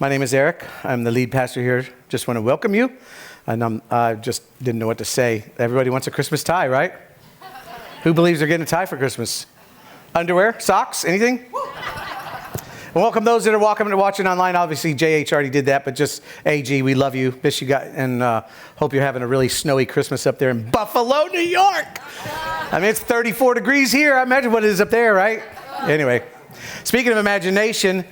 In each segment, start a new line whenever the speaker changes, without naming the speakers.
My name is Eric. I'm the lead pastor here. Just want to welcome you. And I just didn't know what to say. Everybody wants a Christmas tie, right? Who believes they're getting a tie for Christmas? Underwear? Socks? Anything? And welcome those that are watching online. Obviously, JH already did that, but just AG, we love you. Miss you guys, and hope you're having a really snowy Christmas up there in Buffalo, New York. I mean, it's 34 degrees here. I imagine what it is up there, right? Anyway, speaking of imagination,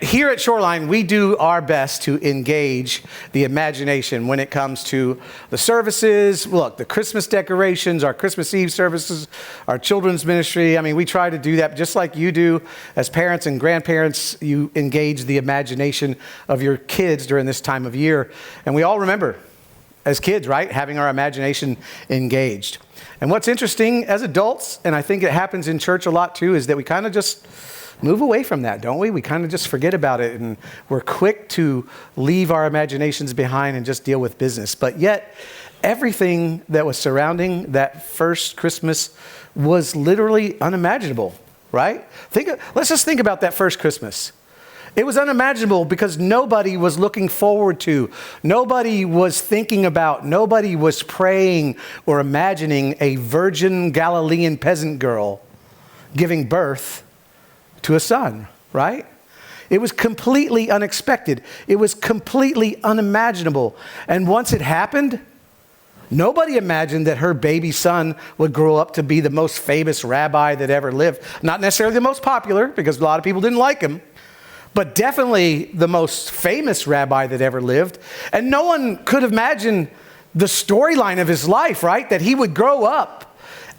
here at Shoreline, we do our best to engage the imagination when it comes to the services. Look, the Christmas decorations, our Christmas Eve services, our children's ministry. I mean, we try to do that just like you do as parents and grandparents. You engage the imagination of your kids during this time of year. And we all remember, as kids, right, having our imagination engaged. And what's interesting as adults, and I think it happens in church a lot too, is that we kind of just move away from that, don't we? We kind of just forget about it, and we're quick to leave our imaginations behind and just deal with business. But yet, everything that was surrounding that first Christmas was literally unimaginable, right? Let's just think about that first Christmas. It was unimaginable because nobody was looking forward to, nobody was thinking about, nobody was praying or imagining a virgin Galilean peasant girl giving birth to a son, right? It was completely unexpected. It was completely unimaginable. And once it happened, nobody imagined that her baby son would grow up to be the most famous rabbi that ever lived. Not necessarily the most popular, because a lot of people didn't like him, but definitely the most famous rabbi that ever lived. And no one could imagine the storyline of his life, right? That he would grow up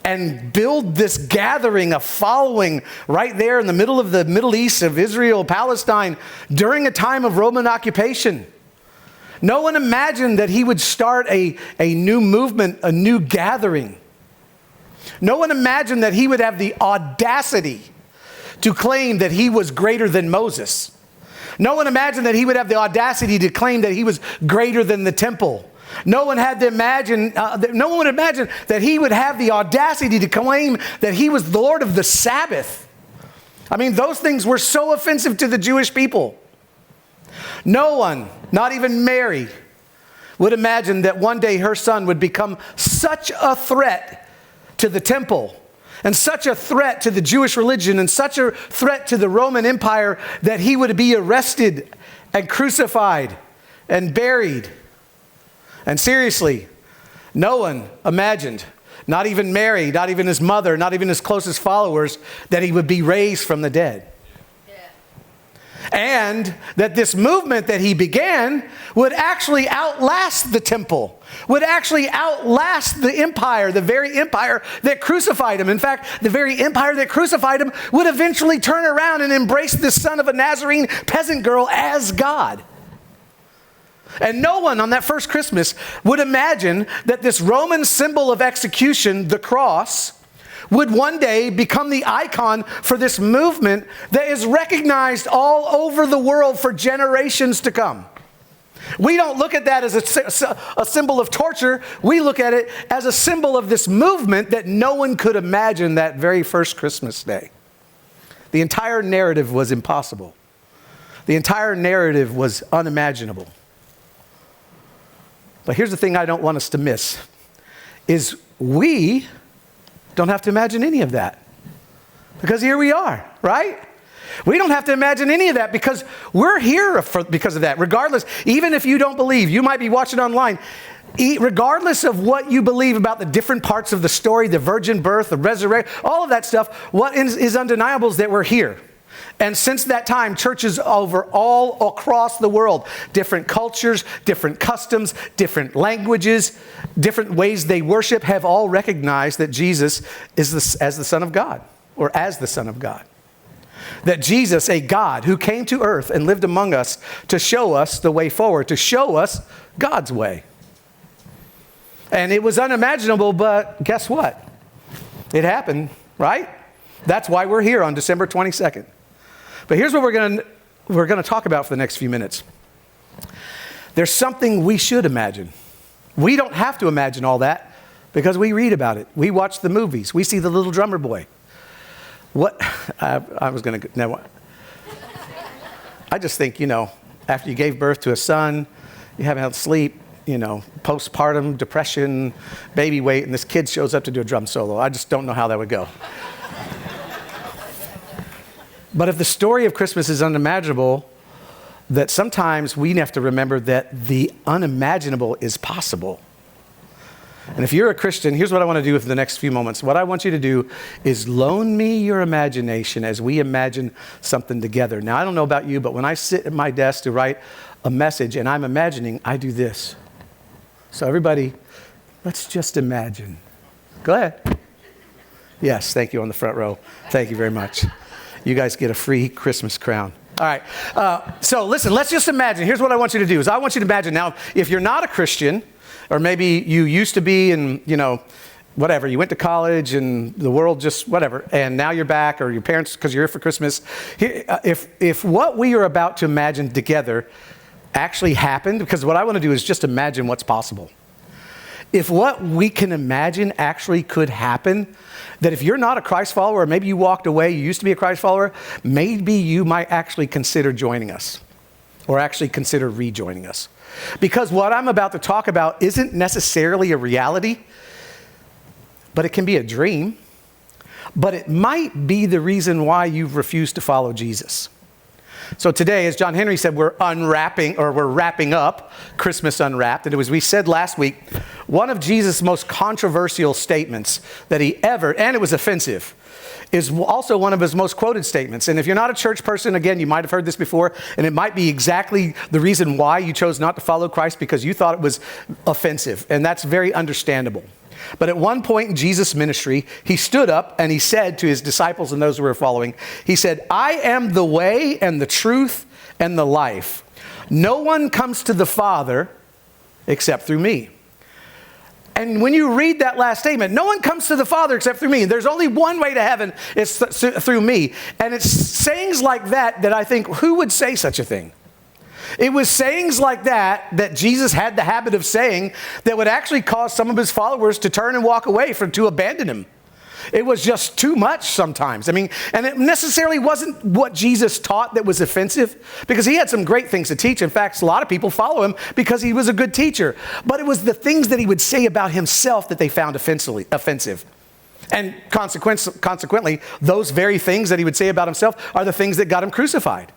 and build this gathering, a following right there in the middle of the Middle East of Israel, Palestine, during a time of Roman occupation. No one imagined that he would start a new movement, a new gathering. No one imagined that he would have the audacity to claim that he was greater than Moses. No one imagined that he would have the audacity to claim that he was greater than the temple. No one would imagine that he would have the audacity to claim that he was Lord of the Sabbath. I mean, those things were so offensive to the Jewish people. No one, not even Mary, would imagine that one day her son would become such a threat to the temple and such a threat to the Jewish religion and such a threat to the Roman Empire that he would be arrested and crucified and buried. And seriously, no one imagined, not even Mary, not even his mother, not even his closest followers, that he would be raised from the dead. Yeah. And that this movement that he began would actually outlast the temple, would actually outlast the empire, the very empire that crucified him. In fact, the very empire that crucified him would eventually turn around and embrace the son of a Nazarene peasant girl as God. And no one on that first Christmas would imagine that this Roman symbol of execution, the cross, would one day become the icon for this movement that is recognized all over the world for generations to come. We don't look at that as a symbol of torture. We look at it as a symbol of this movement that no one could imagine that very first Christmas day. The entire narrative was impossible. The entire narrative was unimaginable. But here's the thing I don't want us to miss, is we don't have to imagine any of that. Because here we are, right? We don't have to imagine any of that because we're here because of that. Regardless, even if you don't believe, you might be watching online, regardless of what you believe about the different parts of the story, the virgin birth, the resurrection, all of that stuff, what is undeniable is that we're here. And since that time, churches all across the world, different cultures, different customs, different languages, different ways they worship, have all recognized that Jesus is as the Son of God, or as the Son of God. That Jesus, a God who came to earth and lived among us to show us the way forward, to show us God's way. And it was unimaginable, but guess what? It happened, right? That's why we're here on December 22nd. But here's what we're going to talk about for the next few minutes. There's something we should imagine. We don't have to imagine all that because we read about it. We watch the movies. We see the little drummer boy. I was going to, no. I just think, after you gave birth to a son, you haven't had sleep, postpartum depression, baby weight, and this kid shows up to do a drum solo. I just don't know how that would go. But if the story of Christmas is unimaginable, that sometimes we have to remember that the unimaginable is possible. And if you're a Christian, here's what I want to do with the next few moments. What I want you to do is loan me your imagination as we imagine something together. Now, I don't know about you, but when I sit at my desk to write a message and I'm imagining, I do this. So everybody, let's just imagine. Go ahead. Yes, thank you on the front row. Thank you very much. You guys get a free Christmas crown. All right. So listen, let's just imagine. Here's what I want you to do is I want you to imagine now, if you're not a Christian, or maybe you used to be and, whatever, you went to college and the world just whatever, and now you're back, or your parents, because you're here for Christmas. If what we are about to imagine together actually happened, because what I want to do is just imagine what's possible. If what we can imagine actually could happen, that if you're not a Christ follower, or maybe you walked away, you used to be a Christ follower, maybe you might actually consider joining us, or actually consider rejoining us. Because what I'm about to talk about isn't necessarily a reality, but it can be a dream. But it might be the reason why you've refused to follow Jesus. So today, as John Henry said, we're wrapping up Christmas Unwrapped. And as we said last week, one of Jesus' most controversial statements that he ever, and it was offensive, is also one of his most quoted statements. And if you're not a church person, again, you might have heard this before, and it might be exactly the reason why you chose not to follow Christ, because you thought it was offensive. And that's very understandable. But at one point in Jesus' ministry, he stood up and he said to his disciples and those who were following, he said, "I am the way and the truth and the life. No one comes to the Father except through me." And when you read that last statement, no one comes to the Father except through me. There's only one way to heaven, it's through me. And it's sayings like that I think, who would say such a thing? It was sayings like that Jesus had the habit of saying that would actually cause some of his followers to turn and walk away, to abandon him. It was just too much sometimes. And it necessarily wasn't what Jesus taught that was offensive, because he had some great things to teach. In fact, a lot of people follow him because he was a good teacher. But it was the things that he would say about himself that they found offensive. And consequently, those very things that he would say about himself are the things that got him crucified.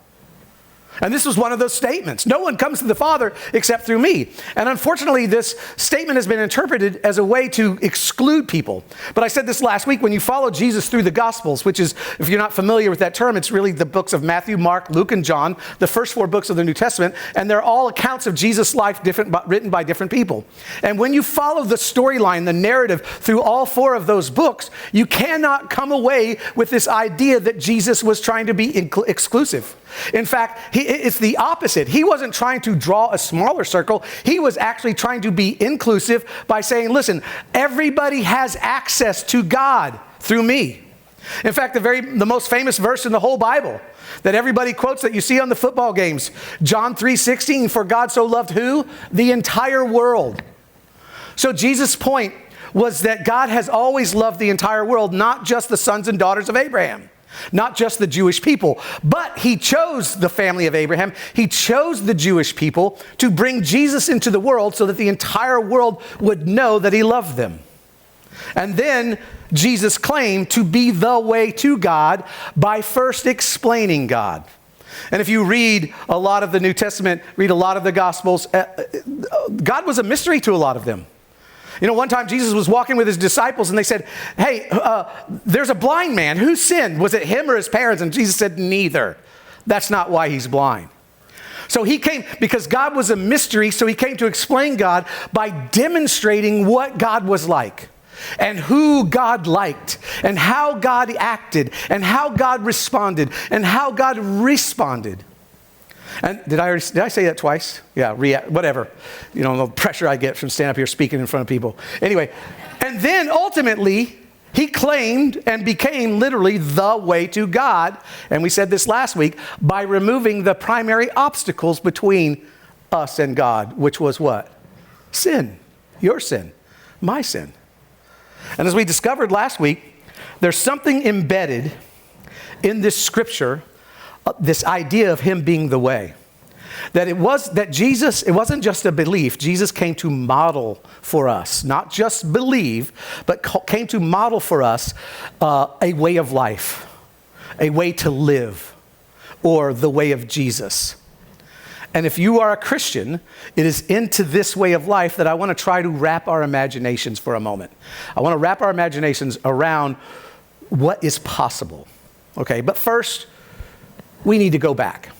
And this was one of those statements. No one comes to the Father except through me. And unfortunately, this statement has been interpreted as a way to exclude people. But I said this last week, when you follow Jesus through the Gospels, which is, if you're not familiar with that term, it's really the books of Matthew, Mark, Luke, and John, the first 4 books of the New Testament, and they're all accounts of Jesus' life written by different people. And when you follow the storyline, the narrative through all 4 of those books, you cannot come away with this idea that Jesus was trying to be exclusive. In fact, it's the opposite. He wasn't trying to draw a smaller circle. He was actually trying to be inclusive by saying, listen, everybody has access to God through me. In fact, the most famous verse in the whole Bible that everybody quotes, that you see on the football games, John 3:16, for God so loved who? The entire world. So Jesus' point was that God has always loved the entire world, not just the sons and daughters of Abraham. Not just the Jewish people, but he chose the family of Abraham. He chose the Jewish people to bring Jesus into the world so that the entire world would know that he loved them. And then Jesus claimed to be the way to God by first explaining God. And if you read a lot of the New Testament, read a lot of the Gospels, God was a mystery to a lot of them. One time Jesus was walking with his disciples and they said, hey, there's a blind man. Who sinned? Was it him or his parents? And Jesus said, neither. That's not why he's blind. So he came, because God was a mystery, so he came to explain God by demonstrating what God was like, and who God liked, and how God acted, and how God responded, and how God responded. And did I say that twice? Yeah, whatever. The pressure I get from standing up here speaking in front of people. Anyway, and then ultimately, he claimed and became literally the way to God. And we said this last week, by removing the primary obstacles between us and God, which was what? Sin. Your sin. My sin. And as we discovered last week, there's something embedded in this scripture, this idea of him being the way. That it wasn't just a belief. Jesus came to model for us, not just believe, but came to model for us a way of life, a way to live, or the way of Jesus. And if you are a Christian, it is into this way of life that I want to try to wrap our imaginations for a moment. I want to wrap our imaginations around what is possible. Okay, but first, we need to go back.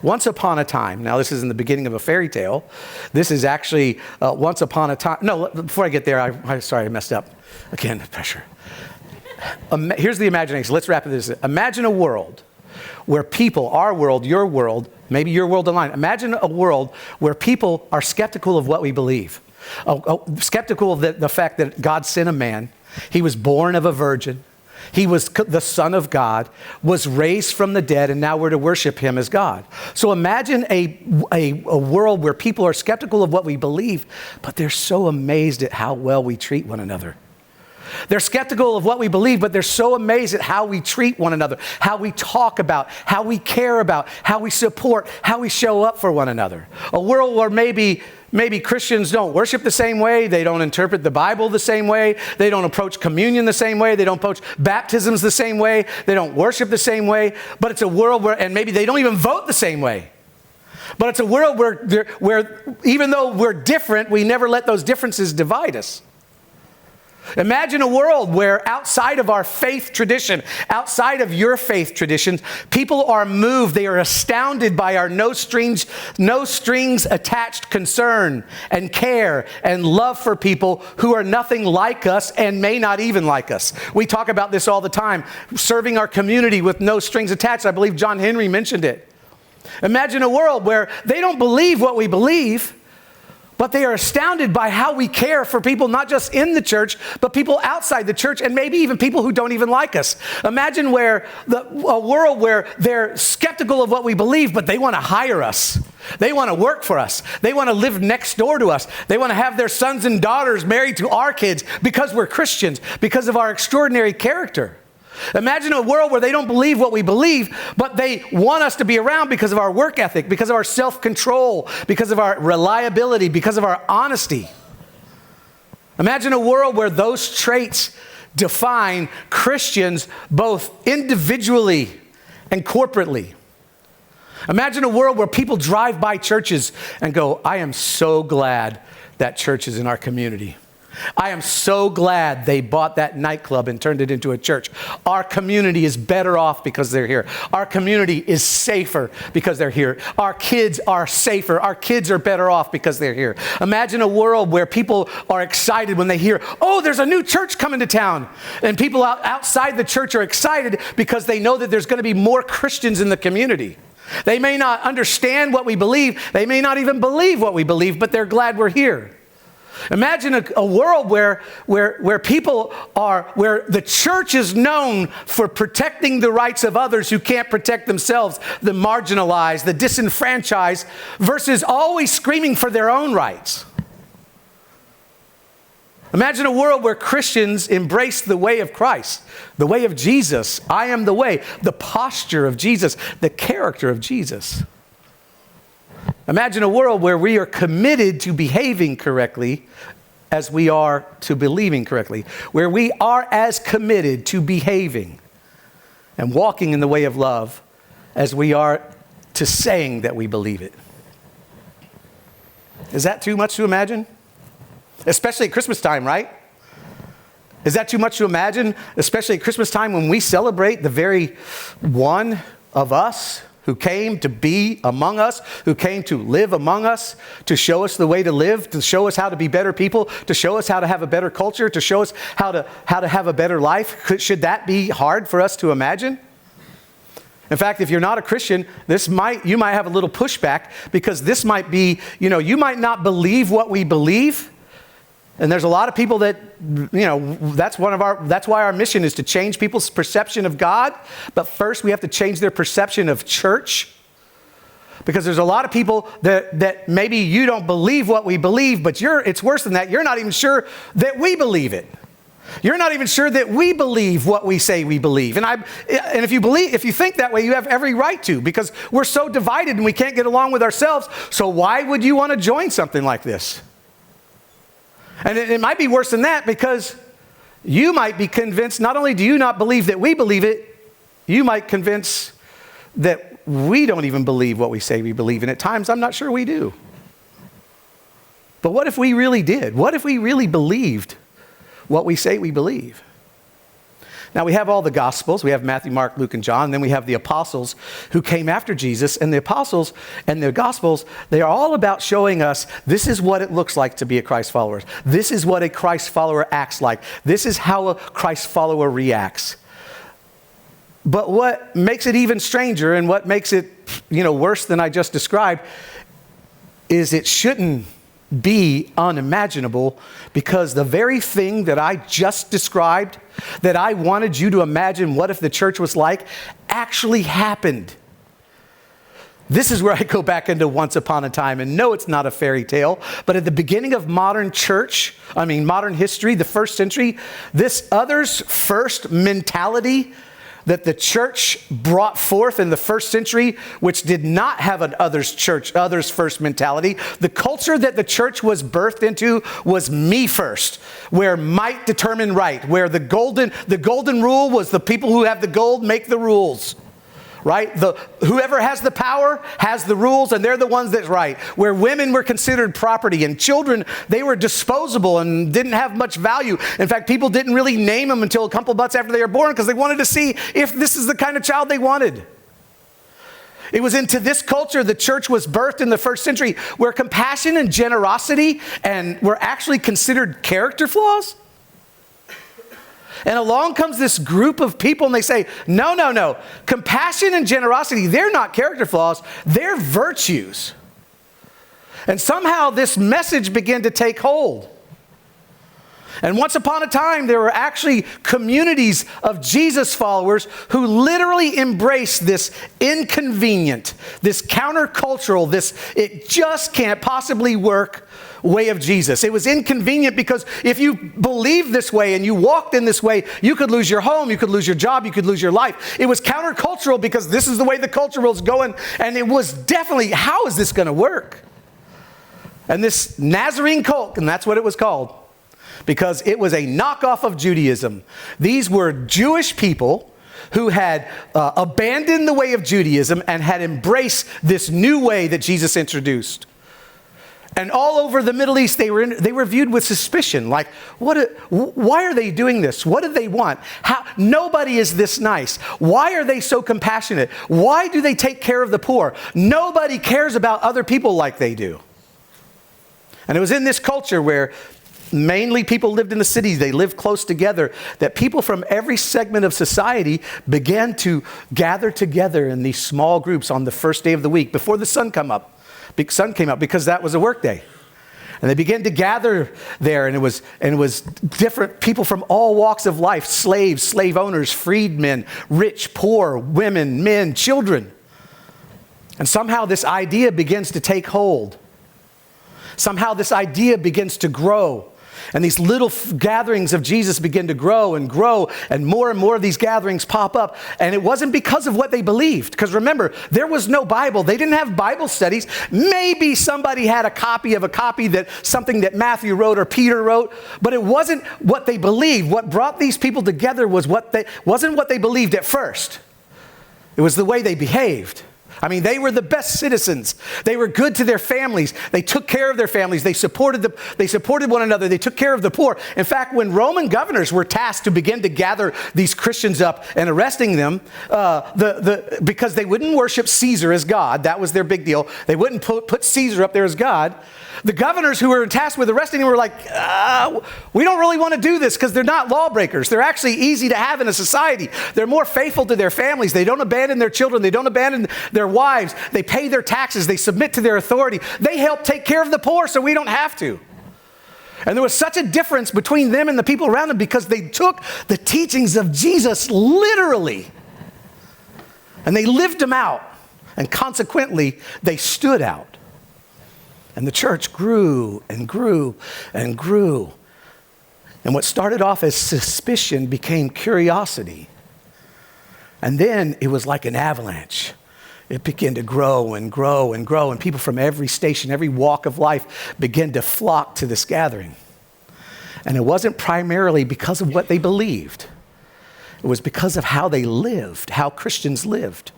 Once upon a time, now this is in the beginning of a fairy tale. This is actually once upon a time. No, before I get there, I messed up. Again, the pressure. Here's the imagination. Let's wrap this. Imagine a world where people, our world, your world, maybe your world online. Imagine a world where people are skeptical of what we believe. Skeptical of the fact that God sent a man. He was born of a virgin. He was the Son of God, was raised from the dead, and now we're to worship him as God. So imagine a world where people are skeptical of what we believe, but they're so amazed at how well we treat one another. They're skeptical of what we believe, but they're so amazed at how we treat one another, how we talk about, how we care about, how we support, how we show up for one another. A world where maybe Christians don't worship the same way, they don't interpret the Bible the same way, they don't approach communion the same way, they don't approach baptisms the same way, they don't worship the same way, but it's a world where, and maybe they don't even vote the same way. But it's a world where even though we're different, we never let those differences divide us. Imagine a world where outside of our faith tradition, outside of your faith traditions, people are moved, they are astounded by our no strings attached concern and care and love for people who are nothing like us and may not even like us. We talk about this all the time, serving our community with no strings attached. I believe John Henry mentioned it. Imagine a world where they don't believe what we believe, but they are astounded by how we care for people, not just in the church, but people outside the church, and maybe even people who don't even like us. Imagine a world where they're skeptical of what we believe, but they want to hire us. They want to work for us. They want to live next door to us. They want to have their sons and daughters married to our kids because we're Christians, because of our extraordinary character. Imagine a world where they don't believe what we believe, but they want us to be around because of our work ethic, because of our self-control, because of our reliability, because of our honesty. Imagine a world where those traits define Christians both individually and corporately. Imagine a world where people drive by churches and go, I am so glad that church is in our community. I am so glad they bought that nightclub and turned it into a church. Our community is better off because they're here. Our community is safer because they're here. Our kids are safer. Our kids are better off because they're here. Imagine a world where people are excited when they hear, oh, there's a new church coming to town. And people outside the church are excited because they know that there's going to be more Christians in the community. They may not understand what we believe. They may not even believe what we believe, but they're glad we're here. Imagine a world where the church is known for protecting the rights of others who can't protect themselves, the marginalized, the disenfranchised, versus always screaming for their own rights. Imagine a world where Christians embrace the way of Christ, the way of Jesus. I am the way, the posture of Jesus, the character of Jesus. Imagine a world where we are committed to behaving correctly as we are to believing correctly, where we are as committed to behaving and walking in the way of love as we are to saying that we believe it. Is that too much to imagine? Especially at Christmas time, right? Is that too much to imagine? Especially at Christmas time when we celebrate the very one of us who came to be among us, who came to live among us, to show us the way to live, to show us how to be better people, to show us how to have a better culture, to show us how to have a better life. Should that be hard for us to imagine? In fact, if you're not a Christian, you might have a little pushback because this might be, you might not believe what we believe. And there's a lot of people that, that's why our mission is to change people's perception of God. But first we have to change their perception of church. Because there's a lot of people that maybe you don't believe what we believe, but it's worse than that. You're not even sure that we believe it. You're not even sure that we believe what we say we believe. And if you think that way, you have every right to, because we're so divided and we can't get along with ourselves. So why would you want to join something like this? And it might be worse than that, because you might be convinced, not only do you not believe that we believe it, you might convince that we don't even believe what we say we believe. And at times, I'm not sure we do. But what if we really did? What if we really believed what we say we believe? Now, we have all the Gospels. We have Matthew, Mark, Luke, and John. And then we have the apostles who came after Jesus. And the apostles and the Gospels, they are all about showing us this is what it looks like to be a Christ follower. This is what a Christ follower acts like. This is how a Christ follower reacts. But what makes it even stranger, and what makes it, worse than I just described, is it shouldn't be unimaginable, because the very thing that I just described, that I wanted you to imagine what if the church was like, actually happened. This is where I go back into once upon a time, and no, it's not a fairy tale, but at the beginning of modern history, the first century, this others first mentality that the church brought forth in the first century, which did not have an others first mentality. The culture that the church was birthed into was me first, where might determine right, where the golden rule was the people who have the gold make the rules. Right? Whoever has the power has the rules, and they're the ones that's right. Where women were considered property, and children, they were disposable and didn't have much value. In fact, people didn't really name them until a couple months after they were born, because they wanted to see if this is the kind of child they wanted. It was into this culture the church was birthed in the first century, where compassion and generosity were actually considered character flaws. And along comes this group of people, and they say, no. Compassion and generosity, they're not character flaws, they're virtues. And somehow this message began to take hold. And once upon a time, there were actually communities of Jesus followers who literally embraced this inconvenient, this countercultural, this it just can't possibly work way of Jesus. It was inconvenient because if you believed this way and you walked in this way, you could lose your home, you could lose your job, you could lose your life. It was countercultural because this is the way the culture was going, and it was definitely, how is this going to work? And this Nazarene cult, and that's what it was called, because it was a knockoff of Judaism. These were Jewish people who had abandoned the way of Judaism and had embraced this new way that Jesus introduced. And all over the Middle East, they were viewed with suspicion. Like, why are they doing this? What do they want? Nobody is this nice. Why are they so compassionate? Why do they take care of the poor? Nobody cares about other people like they do. And it was in this culture where mainly people lived in the cities, they lived close together, that people from every segment of society began to gather together in these small groups on the first day of the week before the sun came up, because that was a work day. And they began to gather there, and it was different people from all walks of life: slaves, slave owners, freedmen, rich, poor, women, men, children. And somehow this idea begins to take hold. Somehow this idea begins to grow. And these little gatherings of Jesus begin to grow, and more of these gatherings pop up. And it wasn't because of what they believed. Because remember, there was no Bible. They didn't have Bible studies. Maybe somebody had a copy that something that Matthew wrote or Peter wrote, but it wasn't what they believed. What brought these people together wasn't what they believed at first. It was the way they behaved. I mean, they were the best citizens. They were good to their families. They took care of their families. They supported one another. They took care of the poor. In fact, when Roman governors were tasked to begin to gather these Christians up and arresting them, because they wouldn't worship Caesar as God, that was their big deal. They wouldn't put Caesar up there as God. The governors who were tasked with arresting them were like, we don't really want to do this, because they're not lawbreakers. They're actually easy to have in a society. They're more faithful to their families. They don't abandon their children. They don't abandon their wives. They pay their taxes. They submit to their authority. They help take care of the poor so we don't have to. And there was such a difference between them and the people around them, because they took the teachings of Jesus literally. And they lived them out. And consequently, they stood out. And the church grew and grew and grew. And what started off as suspicion became curiosity. And then it was like an avalanche. It began to grow and grow and grow, and people from every station, every walk of life began to flock to this gathering. And it wasn't primarily because of what they believed. It was because of how they lived, how Christians lived.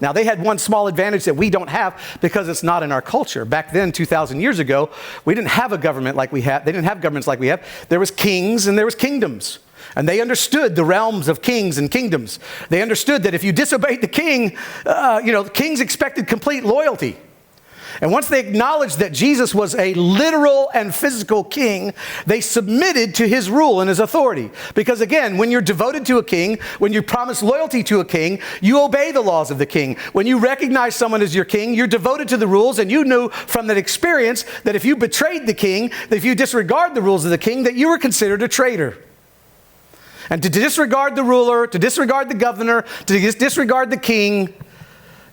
Now, they had one small advantage that we don't have because it's not in our culture. Back then, 2,000 years ago, we didn't have a government like we have. They didn't have governments like we have. There was kings and there was kingdoms. And they understood the realms of kings and kingdoms. They understood that if you disobeyed the king, kings expected complete loyalty. And once they acknowledged that Jesus was a literal and physical king, they submitted to his rule and his authority. Because again, when you're devoted to a king, when you promise loyalty to a king, you obey the laws of the king. When you recognize someone as your king, you're devoted to the rules, and you knew from that experience that if you betrayed the king, that if you disregard the rules of the king, that you were considered a traitor. And to disregard the ruler, to disregard the governor, to disregard the king,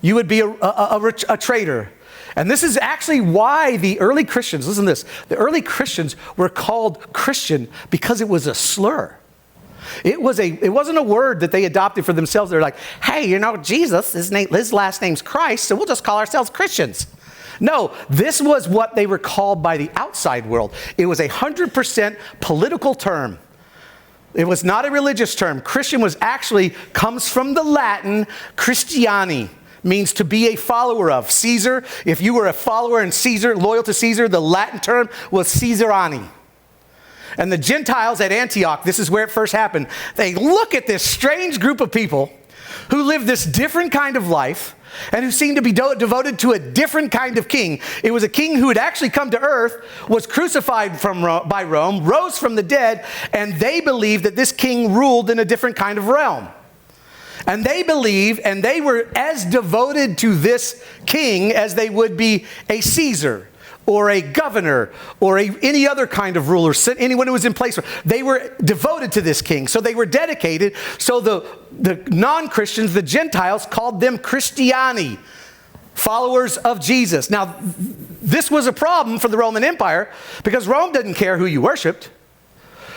you would be a traitor. And this is actually why the early Christians, listen to this, the early Christians were called Christian because it was a slur. It wasn't a word that they adopted for themselves. They're like, hey, Jesus, his last name's Christ, so we'll just call ourselves Christians. No, this was what they were called by the outside world. It was 100% political term. It was not a religious term. Christian comes from the Latin Christiani, means to be a follower of. Caesar, if you were a follower and Caesar, loyal to Caesar, the Latin term was Caesarani. And the Gentiles at Antioch, this is where it first happened, they look at this strange group of people who live this different kind of life and who seemed to be devoted to a different kind of king. It was a king who had actually come to earth, was crucified by Rome, rose from the dead, and they believed that this king ruled in a different kind of realm. And they believed, and they were as devoted to this king as they would be a Caesar or a governor or any other kind of ruler, anyone who was in place. They were devoted to this king. So they were dedicated. So the non-Christians, the Gentiles, called them Christiani, followers of Jesus. Now, this was a problem for the Roman Empire because Rome didn't care who you worshiped.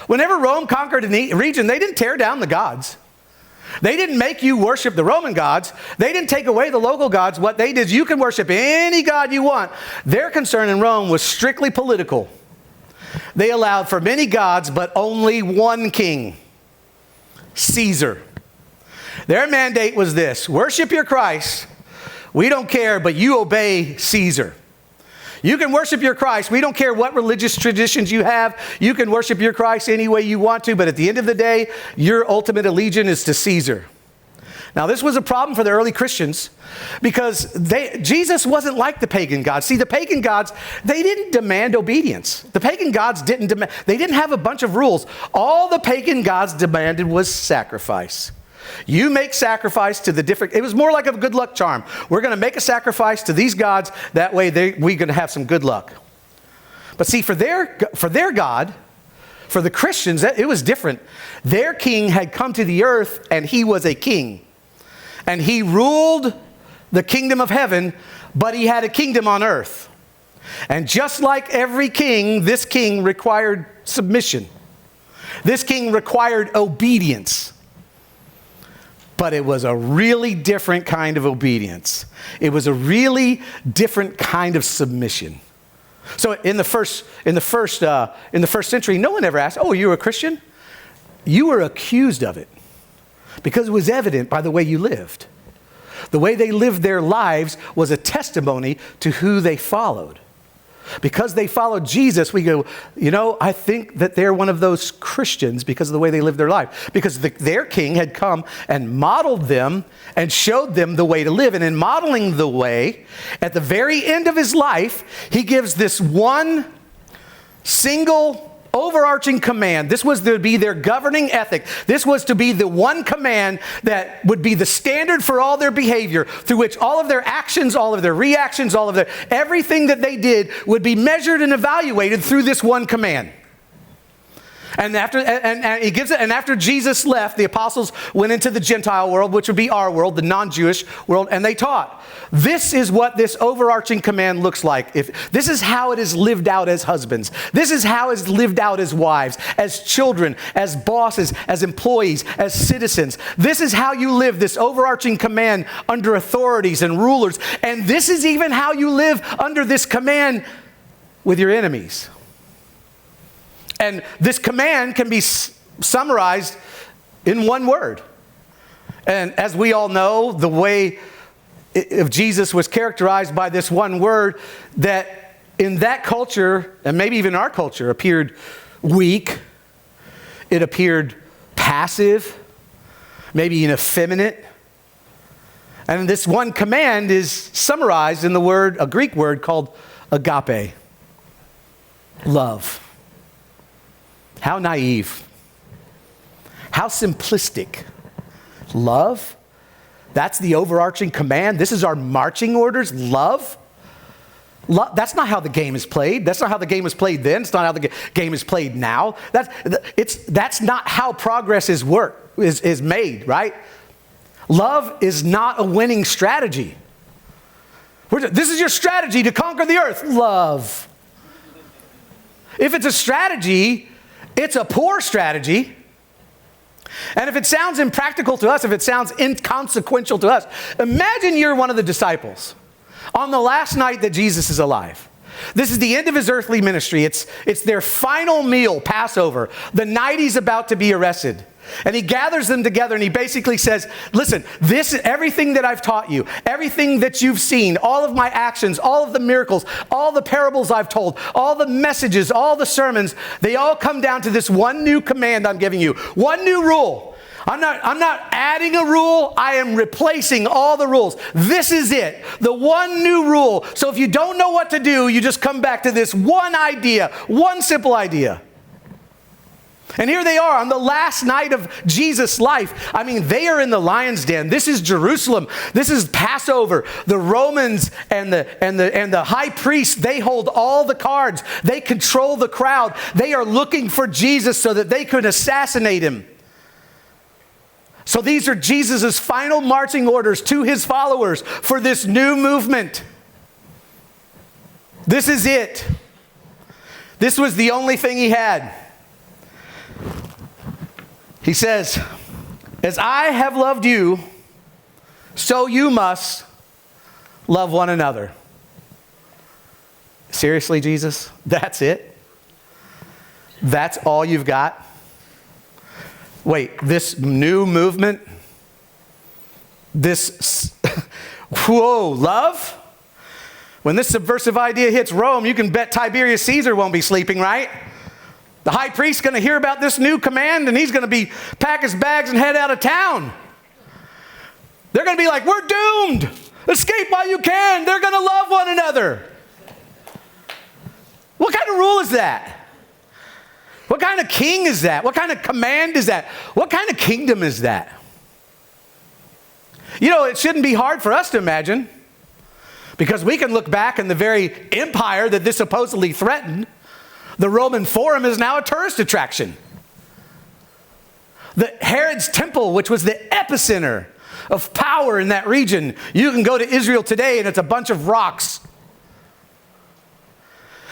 Whenever Rome conquered a region, they didn't tear down the gods. They didn't make you worship the Roman gods. They didn't take away the local gods. What they did is you can worship any god you want. Their concern in Rome was strictly political. They allowed for many gods, but only one king, Caesar. Their mandate was this: worship your Christ. We don't care, but you obey Caesar. You can worship your Christ. We don't care what religious traditions you have. You can worship your Christ any way you want to, but at the end of the day, your ultimate allegiance is to Caesar. Now, this was a problem for the early Christians because Jesus wasn't like the pagan gods. See, the pagan gods, they didn't demand obedience. The pagan gods they didn't have a bunch of rules. All the pagan gods demanded was sacrifice. You make sacrifice to it was more like a good luck charm. We're going to make a sacrifice to these gods. That way we're going to have some good luck. But see, for their God, for the Christians, it was different. Their king had come to the earth and he was a king. And he ruled the kingdom of heaven, but he had a kingdom on earth. And just like every king, this king required submission. This king required obedience. But it was a really different kind of obedience. It was a really different kind of submission. So in the first century, no one ever asked, "Oh, you were a Christian?" You were accused of it because it was evident by the way you lived. The way they lived their lives was a testimony to who they followed. Because they followed Jesus, we go, I think that they're one of those Christians because of the way they lived their life. Because their king had come and modeled them and showed them the way to live. And in modeling the way, at the very end of his life, he gives this one single overarching command. This was to be their governing ethic. This was to be the one command that would be the standard for all their behavior, through which all of their actions, all of their reactions, everything that they did would be measured and evaluated through this one command. And he gives it. And after Jesus left, the apostles went into the Gentile world, which would be our world, the non-Jewish world, and they taught. This is what this overarching command looks like. This is how it is lived out as husbands. This is how it's lived out as wives, as children, as bosses, as employees, as citizens. This is how you live this overarching command under authorities and rulers. And this is even how you live under this command with your enemies. And this command can be summarized in one word. And as we all know, the way of Jesus was characterized by this one word that in that culture, and maybe even our culture, appeared weak. It appeared passive, maybe even effeminate. And this one command is summarized in the word, a Greek word called agape, love. How naive. How simplistic. Love? That's the overarching command. This is our marching orders. Love? That's not how the game is played. That's not how the game was played then. It's not how the game is played now. That's not how progress is made, right? Love is not a winning strategy. This is your strategy to conquer the earth. Love. If it's a strategy, it's a poor strategy. And if it sounds impractical to us, if it sounds inconsequential to us, imagine you're one of the disciples on the last night that Jesus is alive. This is the end of his earthly ministry. It's their final meal, Passover, the night he's about to be arrested. And he gathers them together and he basically says, listen, this is everything that I've taught you, everything that you've seen, all of my actions, all of the miracles, all the parables I've told, all the messages, all the sermons, they all come down to this one new command I'm giving you, one new rule. I'm not adding a rule. I am replacing all the rules. This is it, the one new rule. So if you don't know what to do, you just come back to this one idea, one simple idea. And here they are on the last night of Jesus' life. I mean, they are in the lion's den. This is Jerusalem. This is Passover. The Romans and the high priest, they hold all the cards. They control the crowd. They are looking for Jesus so that they could assassinate him. So these are Jesus' final marching orders to his followers for this new movement. This is it. This was the only thing he had. He says, as I have loved you, so you must love one another. Seriously, Jesus? That's it? That's all you've got? Wait, this new movement? This, whoa, love? When this subversive idea hits Rome, you can bet Tiberius Caesar won't be sleeping, right? The high priest's going to hear about this new command and he's going to pack his bags and head out of town. They're going to be like, we're doomed. Escape while you can. They're going to love one another. What kind of rule is that? What kind of king is that? What kind of command is that? What kind of kingdom is that? You know, it shouldn't be hard for us to imagine, because we can look back in the very empire that this supposedly threatened. The Roman Forum is now a tourist attraction. The Herod's temple, which was the epicenter of power in that region. You can go to Israel today and it's a bunch of rocks.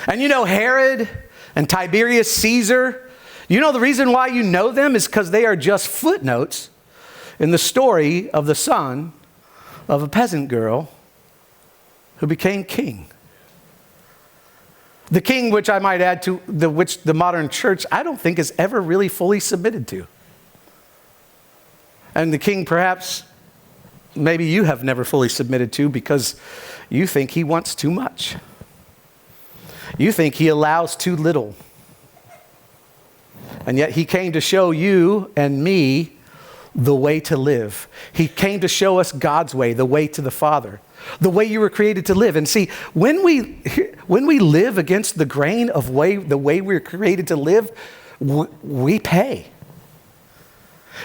And you know Herod and Tiberius Caesar, you know the reason why you know them is because they are just footnotes in the story of the son of a peasant girl who became king. The king, which I might add to which the modern church, I don't think has ever really fully submitted to. And the king perhaps, maybe you have never fully submitted to because you think he wants too much. You think he allows too little. And yet he came to show you and me the way to live. He came to show us God's way, the way to the Father. The way you were created to live. And see, when we live against the grain of the way we were created to live, we pay.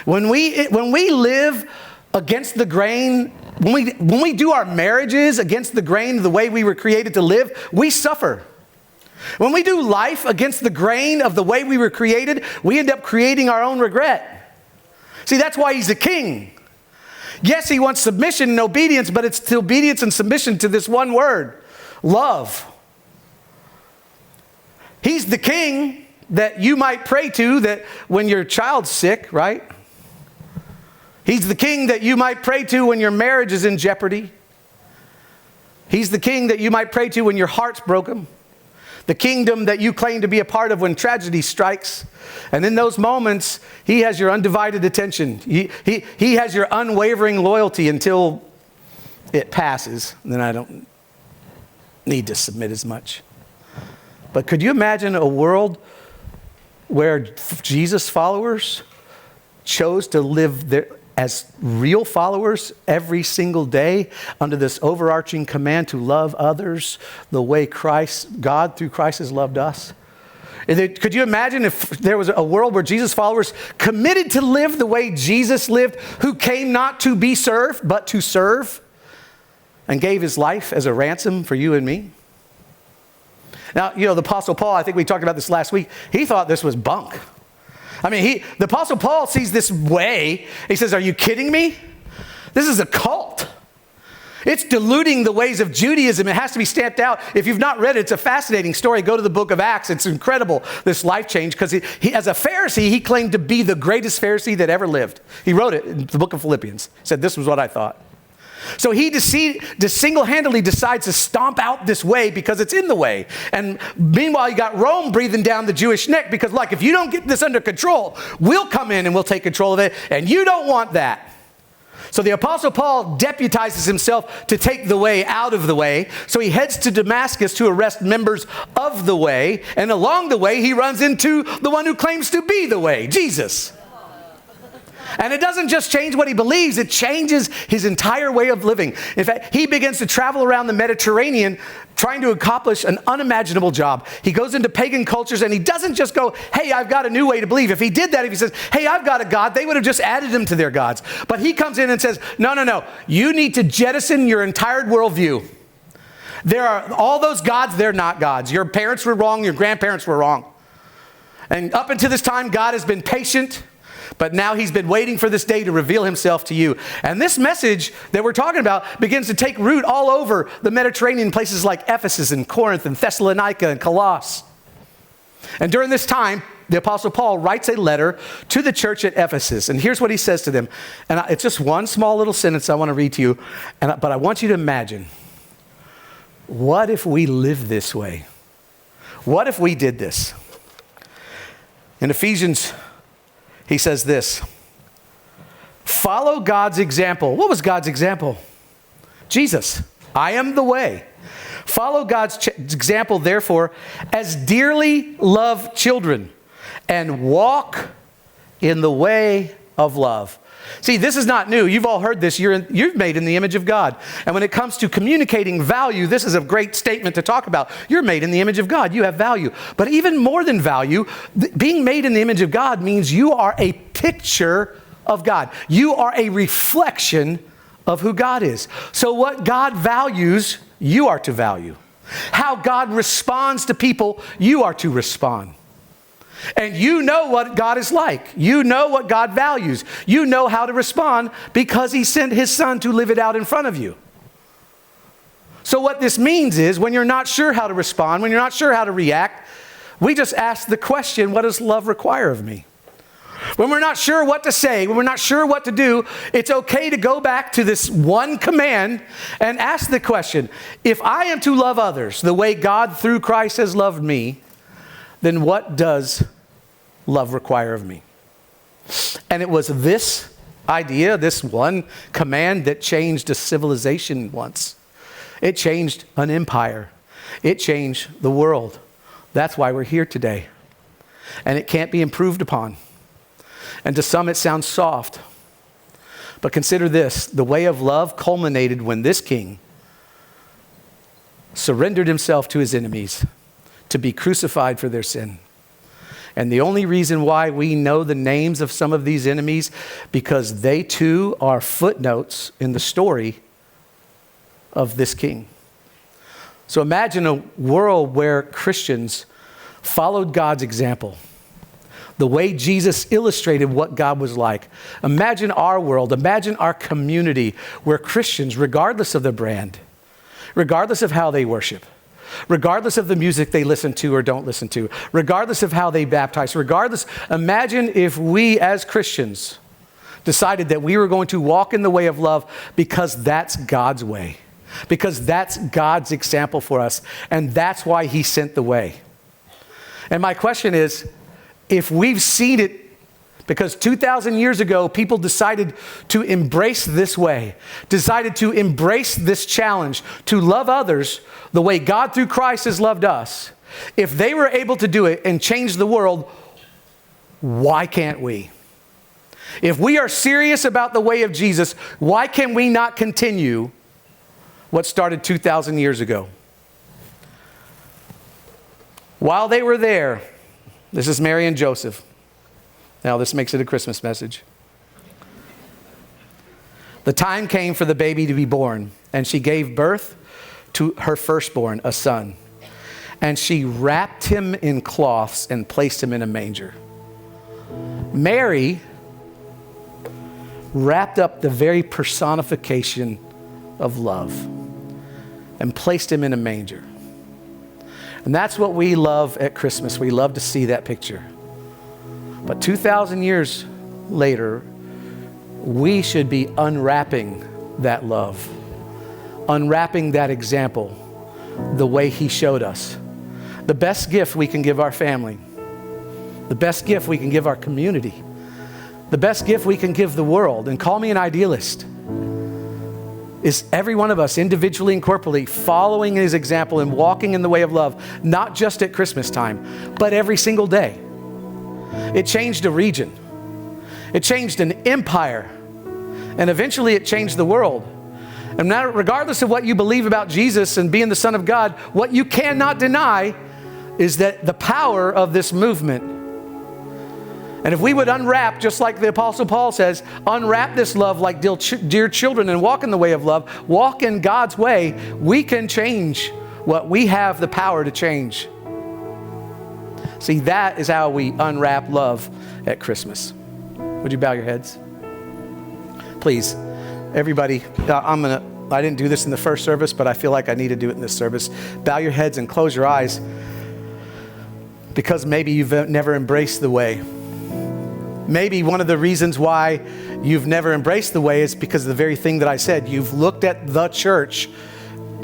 When we live against the grain, when we do our marriages against the grain of the way we were created to live, we suffer. When we do life against the grain of the way we were created, we end up creating our own regret. See, that's why he's a king. Yes, he wants submission and obedience, but it's to obedience and submission to this one word, love. He's the king that you might pray to that when your child's sick, right? He's the king that you might pray to when your marriage is in jeopardy. He's the king that you might pray to when your heart's broken. The kingdom that you claim to be a part of when tragedy strikes. And in those moments, he has your undivided attention. He has your unwavering loyalty until it passes. Then I don't need to submit as much. But could you imagine a world where Jesus followers chose to live there as real followers every single day under this overarching command to love others the way God through Christ has loved us? Could you imagine if there was a world where Jesus followers committed to live the way Jesus lived, who came not to be served, but to serve, and gave his life as a ransom for you and me? Now, the Apostle Paul, I think we talked about this last week, he thought this was bunk. I mean, the Apostle Paul sees this way. He says, are you kidding me? This is a cult. It's diluting the ways of Judaism. It has to be stamped out. If you've not read it, it's a fascinating story. Go to the book of Acts. It's incredible, this life change, because he, as a Pharisee, he claimed to be the greatest Pharisee that ever lived. He wrote it in the book of Philippians. He said, this was what I thought. So he single-handedly decides to stomp out this way because it's in the way. And meanwhile, you got Rome breathing down the Jewish neck because, if you don't get this under control, we'll come in and we'll take control of it. And you don't want that. So the Apostle Paul deputizes himself to take the way out of the way. So he heads to Damascus to arrest members of the way. And along the way, he runs into the one who claims to be the way, Jesus. And it doesn't just change what he believes, it changes his entire way of living. In fact, he begins to travel around the Mediterranean trying to accomplish an unimaginable job. He goes into pagan cultures and he doesn't just go, hey, I've got a new way to believe. If he did that, if he says, hey, I've got a God, they would have just added him to their gods. But he comes in and says, no, you need to jettison your entire worldview. There are all those gods, they're not gods. Your parents were wrong, your grandparents were wrong. And up until this time, God has been patient. But now he's been waiting for this day to reveal himself to you. And this message that we're talking about begins to take root all over the Mediterranean, places like Ephesus and Corinth and Thessalonica and Colossus. And during this time, the Apostle Paul writes a letter to the church at Ephesus. And here's what he says to them. And it's just one small little sentence I want to read to you. But I want you to imagine, what if we lived this way? What if we did this? In Ephesians, he says this, follow God's example. What was God's example? Jesus. I am the way. Follow God's example, therefore, as dearly loved children, and walk in the way of love. See, this is not new. You've all heard this. You're made in the image of God. And when it comes to communicating value, this is a great statement to talk about. You're made in the image of God. You have value. But even more than value, being made in the image of God means you are a picture of God. You are a reflection of who God is. So what God values, you are to value. How God responds to people, you are to respond. And you know what God is like. You know what God values. You know how to respond because he sent his son to live it out in front of you. So what this means is when you're not sure how to respond, when you're not sure how to react, we just ask the question, what does love require of me? When we're not sure what to say, when we're not sure what to do, it's okay to go back to this one command and ask the question, if I am to love others the way God through Christ has loved me, then what does love require of me? And it was this idea, this one command that changed a civilization once. It changed an empire. It changed the world. That's why we're here today. And it can't be improved upon. And to some it sounds soft. But consider this, the way of love culminated when this king surrendered himself to his enemies to be crucified for their sin. And the only reason why we know the names of some of these enemies, because they too are footnotes in the story of this king. So imagine a world where Christians followed God's example, the way Jesus illustrated what God was like. Imagine our world, imagine our community where Christians, regardless of the brand, regardless of how they worship, regardless of the music they listen to or don't listen to, regardless of how they baptize, imagine if we as Christians decided that we were going to walk in the way of love because that's God's way, because that's God's example for us, and that's why he sent the way. And my question is, if we've seen it, because 2,000 years ago, people decided to embrace this way, decided to embrace this challenge, to love others the way God through Christ has loved us. If they were able to do it and change the world, why can't we? If we are serious about the way of Jesus, why can we not continue what started 2,000 years ago? While they were there, this is Mary and Joseph. Now, this makes it a Christmas message. The time came for the baby to be born, and she gave birth to her firstborn, a son. And she wrapped him in cloths and placed him in a manger. Mary wrapped up the very personification of love and placed him in a manger. And that's what we love at Christmas. We love to see that picture. But 2,000 years later, we should be unwrapping that love, unwrapping that example the way he showed us. The best gift we can give our family, the best gift we can give our community, the best gift we can give the world, and call me an idealist, is every one of us individually and corporately following his example and walking in the way of love, not just at Christmas time, but every single day. It changed a region. It changed an empire. And eventually it changed the world. And now, regardless of what you believe about Jesus and being the Son of God, what you cannot deny is that the power of this movement. And if we would unwrap, just like the Apostle Paul says, unwrap this love like dear children and walk in the way of love, walk in God's way, we can change what we have the power to change. See, that is how we unwrap love at Christmas. Would you bow your heads? Please, everybody, I didn't do this in the first service, but I feel like I need to do it in this service. Bow your heads and close your eyes, because maybe you've never embraced the way. Maybe one of the reasons why you've never embraced the way is because of the very thing that I said. You've looked at the church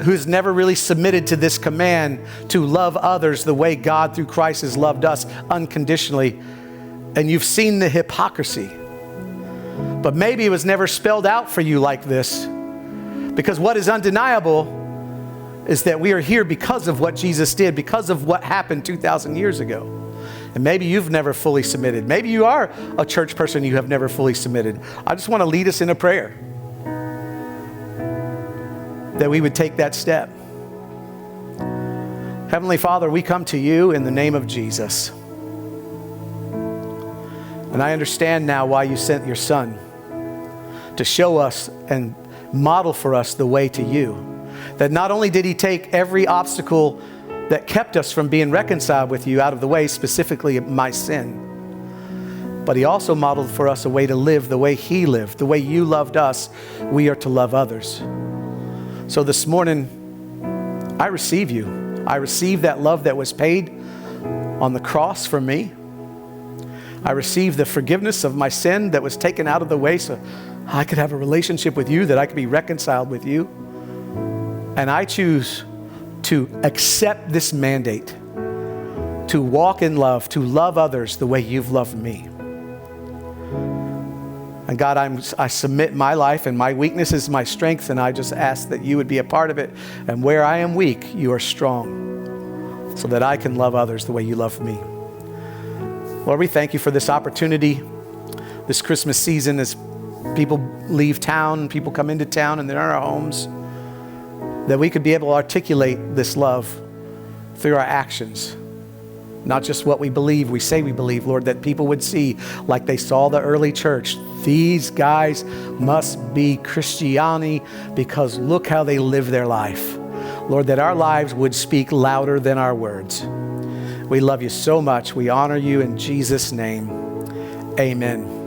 who's never really submitted to this command to love others the way God through Christ has loved us unconditionally. And you've seen the hypocrisy. But maybe it was never spelled out for you like this. Because what is undeniable is that we are here because of what Jesus did, because of what happened 2,000 years ago. And maybe you've never fully submitted. Maybe you are a church person, you have never fully submitted. I just want to lead us in a prayer that we would take that step. Heavenly Father, we come to you in the name of Jesus. And I understand now why you sent your Son to show us and model for us the way to you. That not only did he take every obstacle that kept us from being reconciled with you out of the way, specifically my sin, but he also modeled for us a way to live the way he lived, the way you loved us, we are to love others. So this morning, I receive you. I receive that love that was paid on the cross for me. I receive the forgiveness of my sin that was taken out of the way so I could have a relationship with you, that I could be reconciled with you. And I choose to accept this mandate, to walk in love, to love others the way you've loved me. And God, I submit my life, and my weakness is my strength, and I just ask that you would be a part of it. And where I am weak, you are strong, so that I can love others the way you love me. Lord, we thank you for this opportunity, this Christmas season, as people leave town, people come into town, and they're in our homes, that we could be able to articulate this love through our actions. Not just what we believe, we say we believe, Lord, that people would see, like they saw the early church, these guys must be Christiani because look how they live their life. Lord, that our lives would speak louder than our words. We love you so much. We honor you in Jesus' name. Amen.